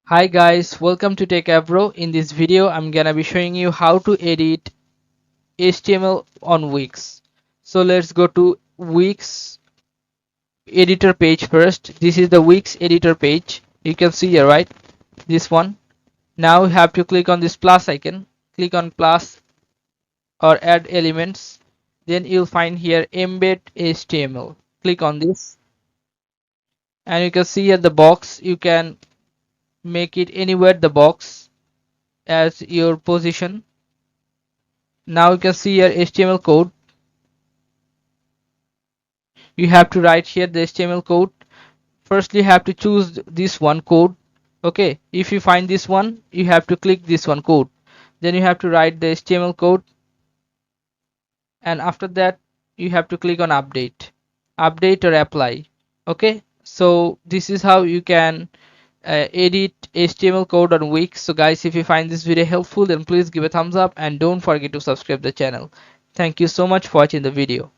Hi guys, welcome to Techavro. In this video, I'm gonna be showing you how to edit HTML on Wix. So let's go to Wix editor page first. This is the Wix editor page. You can see here, right? This one. Now you have to click on this plus icon. Click on plus or add elements. Then you'll find here embed HTML. Click on this, and you can see here the box. You can make it anywhere the box as your position. Now you can see your HTML code. You have to write here the HTML code. Firstly, you have to choose this one code. Okay, if you find this one, you have to click this one code. Then you have to write the HTML code, and after that you have to click on update or apply. Okay, so this is how you can edit HTML code on Wix. So guys, if you find this video helpful, then please give a thumbs up and don't forget to subscribe the channel. Thank you so much for watching the video.